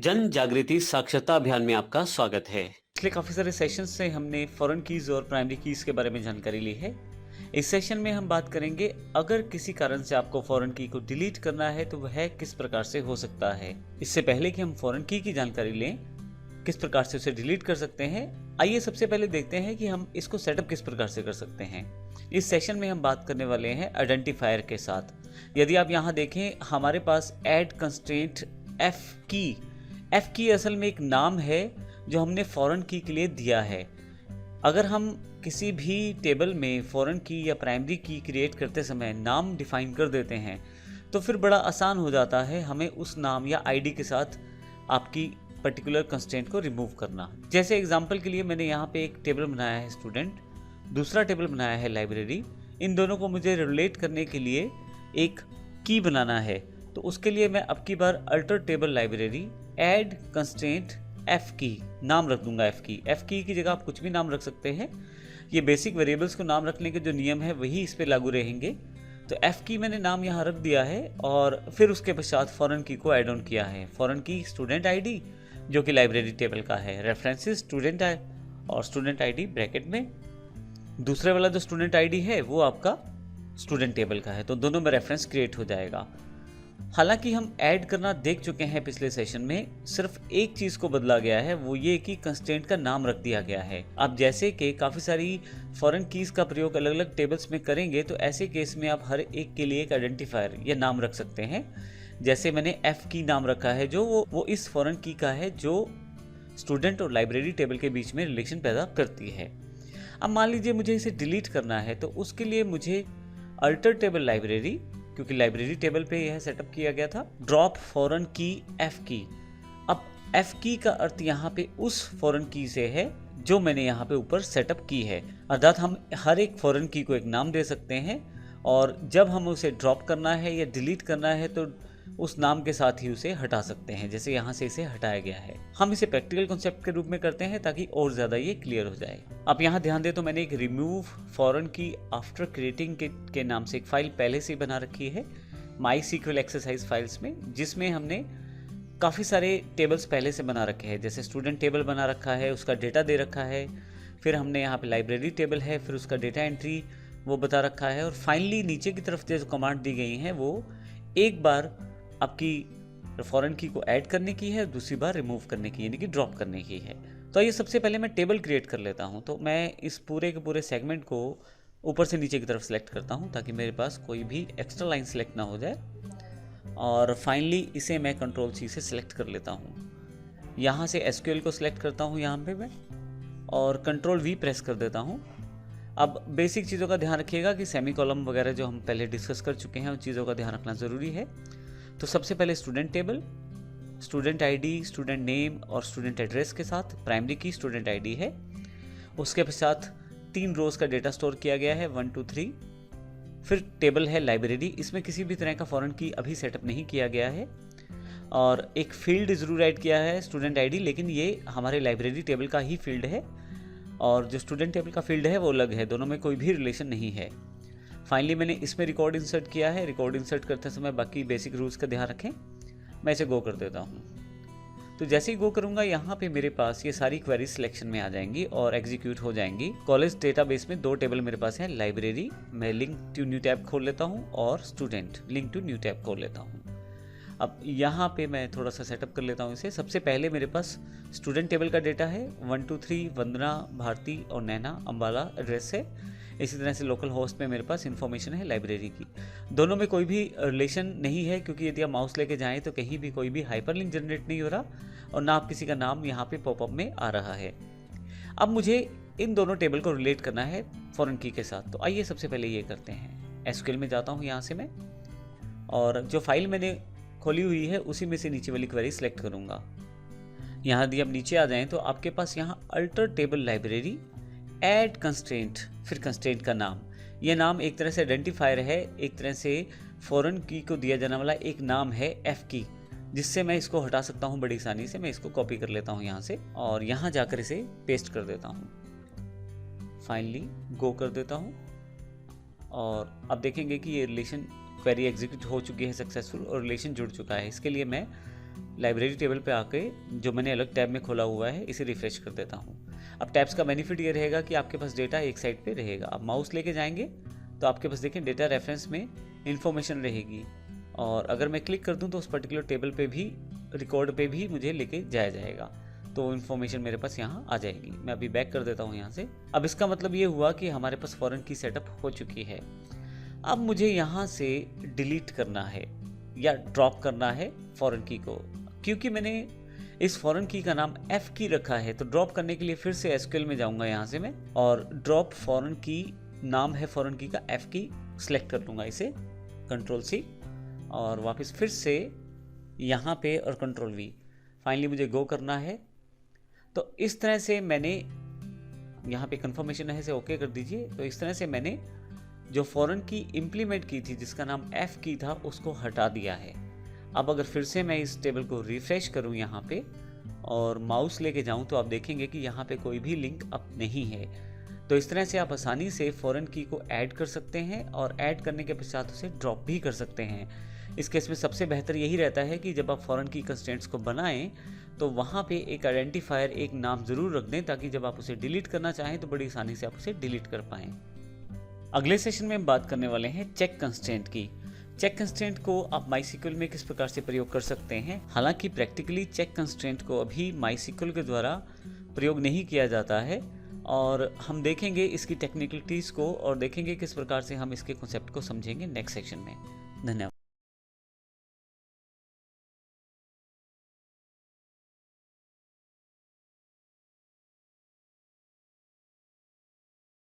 जन जागृति साक्षरता अभियान में आपका स्वागत है। पिछले काफ़ी सारे सेशंस से हमने फॉरेन कीज़ और प्राइमरी कीज़ के बारे में जानकारी ली है। इस सेशन में हम बात करेंगे अगर किसी कारण से आपको फॉरेन की को डिलीट करना है तो वह किस प्रकार से हो सकता है। इससे पहले कि हम फॉरेन की जानकारी लें, किस प्रकार से उसे डिलीट कर सकते हैं, आइए सबसे पहले देखते हैं कि हम इसको सेटअप किस प्रकार से कर सकते हैं। इस सेशन में हम बात करने वाले हैं आइडेंटिफायर के साथ। यदि आप यहाँ देखें, हमारे पास ऐड कंस्ट्रेंट एफ की असल में एक नाम है जो हमने फॉरेन की के लिए दिया है। अगर हम किसी भी टेबल में फॉरेन की या प्राइमरी की क्रिएट करते समय नाम डिफाइन कर देते हैं तो फिर बड़ा आसान हो जाता है हमें उस नाम या आईडी के साथ आपकी पर्टिकुलर कंस्ट्रेंट को रिमूव करना। जैसे एग्जांपल के लिए मैंने यहाँ पे एक टेबल बनाया है स्टूडेंट, दूसरा टेबल बनाया है लाइब्रेरी। इन दोनों को मुझे रिलेट करने के लिए एक की बनाना है, तो उसके लिए मैं अब की बार alter table library add constraint F key नाम रख दूंगा। एफ की जगह आप कुछ भी नाम रख सकते हैं। ये बेसिक वेरिएबल्स को नाम रखने के जो नियम है वही इस पे लागू रहेंगे। तो एफ की मैंने नाम यहाँ रख दिया है और फिर उसके पश्चात फॉरेन की को ऐड ऑन किया है। फॉरेन की स्टूडेंट आईडी जो कि लाइब्रेरी टेबल का है, रेफरेंसेस स्टूडेंट और स्टूडेंट आईडी ब्रैकेट में। दूसरे वाला जो स्टूडेंट आईडी है वो आपका स्टूडेंट टेबल का है, तो दोनों में रेफरेंस क्रिएट हो जाएगा। हालांकि हम ऐड करना देख चुके हैं पिछले सेशन में, सिर्फ एक चीज़ को बदला गया है, वो ये कि कंस्ट्रेंट का नाम रख दिया गया है। अब जैसे कि काफ़ी सारी फॉरेन कीज़ का प्रयोग अलग अलग टेबल्स में करेंगे तो ऐसे केस में आप हर एक के लिए एक आइडेंटिफायर या नाम रख सकते हैं। जैसे मैंने एफ की नाम रखा है जो वो इस फॉरेन की का है जो स्टूडेंट और लाइब्रेरी टेबल के बीच में रिलेशन पैदा करती है। अब मान लीजिए मुझे इसे डिलीट करना है, तो उसके लिए मुझे अल्टर टेबल लाइब्रेरी, क्योंकि लाइब्रेरी टेबल पे यह सेटअप किया गया था, ड्रॉप फॉरेन की एफ की। अब एफ की का अर्थ यहाँ पे उस फॉरेन की से है जो मैंने यहाँ पे ऊपर सेटअप की है। अर्थात हम हर एक फॉरेन की को एक नाम दे सकते हैं और जब हम उसे ड्रॉप करना है या डिलीट करना है तो उस नाम के साथ ही उसे हटा सकते हैं, जैसे यहाँ से इसे हटाया गया है। हम इसे प्रैक्टिकल कॉन्सेप्ट के रूप में करते हैं ताकि और ज़्यादा ये क्लियर हो जाए। आप यहाँ ध्यान दें तो मैंने एक रिमूव फॉरेन की आफ्टर क्रिएटिंग के नाम से एक फाइल पहले से बना रखी है MySQL एक्सरसाइज फाइल्स में, जिसमें हमने काफ़ी सारे टेबल्स पहले से बना रखे हैं। जैसे स्टूडेंट टेबल बना रखा है, उसका डेटा दे रखा है, फिर हमने यहाँ पे लाइब्रेरी टेबल है, फिर उसका डेटा एंट्री वो बता रखा है, और फाइनली नीचे की तरफ जो कमांड दी गई हैं वो एक बार आपकी फॉरेन की को ऐड करने की है, दूसरी बार रिमूव करने की यानी कि ड्रॉप करने की है। तो ये सबसे पहले मैं टेबल क्रिएट कर लेता हूँ। तो मैं इस पूरे के पूरे सेगमेंट को ऊपर से नीचे की तरफ सेलेक्ट करता हूँ ताकि मेरे पास कोई भी एक्स्ट्रा लाइन सेलेक्ट ना हो जाए, और फाइनली इसे मैं कंट्रोल सी से सिलेक्ट कर लेता हूँ। यहाँ से SQL को सिलेक्ट करता हूँ यहाँ पे मैं, और कंट्रोल V प्रेस कर देता हूँ। अब बेसिक चीज़ों का ध्यान रखिएगा कि सेमी कॉलम वगैरह जो हम पहले डिस्कस कर चुके हैं उन चीज़ों का ध्यान रखना ज़रूरी है। तो सबसे पहले student table, student ID, student name और स्टूडेंट एड्रेस के साथ प्राइमरी की स्टूडेंट आईडी है। उसके पश्चात 3 रोज का डेटा स्टोर किया गया है 1 2 3। फिर टेबल है लाइब्रेरी, इसमें किसी भी तरह का फॉरेन की अभी सेटअप नहीं किया गया है, और एक फील्ड ज़रूर ऐड किया है स्टूडेंट आईडी, लेकिन ये हमारे लाइब्रेरी टेबल का ही फील्ड है और जो स्टूडेंट टेबल का फील्ड है वो अलग है, दोनों में कोई भी रिलेशन नहीं है। फाइनली मैंने इसमें रिकॉर्ड इंसर्ट किया है। रिकॉर्ड इंसर्ट करते समय बाकी बेसिक रूल्स का ध्यान रखें। मैं इसे गो कर देता हूँ। तो जैसे ही गो करूँगा यहाँ पे मेरे पास ये सारी क्वेरी सिलेक्शन में आ जाएंगी और एग्जीक्यूट हो जाएंगी। कॉलेज डेटाबेस में 2 टेबल मेरे पास है, लाइब्रेरी, मैं लिंक टू न्यू टैब खोल लेता हूँ, और student link to new tab खोल लेता हूँ। अब यहाँ पे मैं थोड़ा सा सेटअप कर लेता हूँ इसे। सबसे पहले मेरे पास स्टूडेंट टेबल का डेटा है 1 2 3, वंदना, भारती और नैना अम्बाला एड्रेस है। इसी तरह से लोकल होस्ट में मेरे पास इन्फॉर्मेशन है लाइब्रेरी की। दोनों में कोई भी रिलेशन नहीं है, क्योंकि यदि आप माउस लेके जाएं तो कहीं भी कोई भी हाइपरलिंक जनरेट नहीं हो रहा और ना आप किसी का नाम यहाँ पे पॉपअप में आ रहा है। अब मुझे इन दोनों टेबल को रिलेट करना है फॉरेन की के साथ, तो आइए सबसे पहले ये करते हैं। SQL में जाता हूँ यहाँ से मैं, और जो फाइल मैंने खोली हुई है उसी में से नीचे वाली क्वेरी सेलेक्ट करूँगा। यहाँ यदि आप नीचे आ जाएँ तो आपके पास यहाँ alter table library add constraint, फिर कंस्ट्रेंट का नाम। यह नाम एक तरह से आइडेंटिफायर है, एक तरह से फॉरेन की को दिया जाने वाला एक नाम है एफ की, जिससे मैं इसको हटा सकता हूँ बड़ी आसानी से। मैं इसको कॉपी कर लेता हूँ यहाँ से और यहाँ जाकर इसे पेस्ट कर देता हूँ। फाइनली गो कर देता हूँ और अब देखेंगे कि ये रिलेशन क्वेरी एग्जीक्यूट हो चुकी है सक्सेसफुल और रिलेशन जुड़ चुका है। इसके लिए मैं लाइब्रेरी टेबल पे आके जो मैंने अलग टैब में खोला हुआ है इसे रिफ्रेश कर देता हूँ। अब टैब्स का बेनिफिट ये रहेगा कि आपके पास डेटा एक साइड पे रहेगा। आप माउस लेके जाएंगे तो आपके पास देखें डेटा रेफरेंस में इंफॉर्मेशन रहेगी, और अगर मैं क्लिक कर दूं तो उस पर्टिकुलर टेबल पे भी, रिकॉर्ड पे भी मुझे लेके जाया जाएगा, तो इन्फॉर्मेशन मेरे पास यहाँ आ जाएगी। मैं अभी बैक कर देता हूँ यहाँ से। अब इसका मतलब ये हुआ कि हमारे पास फॉरेन की सेटअप हो चुकी है। अब मुझे यहाँ से डिलीट करना है या ड्रॉप करना है फॉरेन की को, क्योंकि मैंने इस फॉरेन की का नाम F की रखा है। तो ड्रॉप करने के लिए फिर से SQL में जाऊँगा यहाँ से मैं, और ड्रॉप फॉरेन की नाम है फॉरेन की का F की, सेलेक्ट कर लूँगा इसे, Ctrl+C, और वापस फिर से यहाँ पे और Ctrl+V। फाइनली मुझे गो करना है। तो इस तरह से मैंने यहाँ पे कंफर्मेशन है, इसे ओके कर दीजिए। तो इस तरह से मैंने जो फॉरेन की इम्प्लीमेंट की थी जिसका नाम F की था उसको हटा दिया है। अब अगर फिर से मैं इस टेबल को रिफ्रेश करूं यहाँ पे और माउस लेके जाऊं तो आप देखेंगे कि यहाँ पे कोई भी लिंक अब नहीं है। तो इस तरह से आप आसानी से फॉरेन की को ऐड कर सकते हैं, और ऐड करने के पश्चात उसे ड्रॉप भी कर सकते हैं। इस केस में सबसे बेहतर यही रहता है कि जब आप फॉरेन की कंस्ट्रेंट्स को बनाएं तो वहाँ पे एक आइडेंटिफायर, एक नाम ज़रूर रख दें, ताकि जब आप उसे डिलीट करना चाहें तो बड़ी आसानी से आप उसे डिलीट कर पाएँ। अगले सेशन में हम बात करने वाले हैं चेक कंस्ट्रेंट की। चेक कंस्ट्रेंट को आप MySQL में किस प्रकार से प्रयोग कर सकते हैं। हालांकि प्रैक्टिकली चेक कंस्ट्रेंट को अभी MySQL के द्वारा प्रयोग नहीं किया जाता है, और हम देखेंगे इसकी टेक्निकलिटीज़ को और देखेंगे किस प्रकार से हम इसके कॉन्सेप्ट को समझेंगे नेक्स्ट सेक्शन में। धन्यवाद।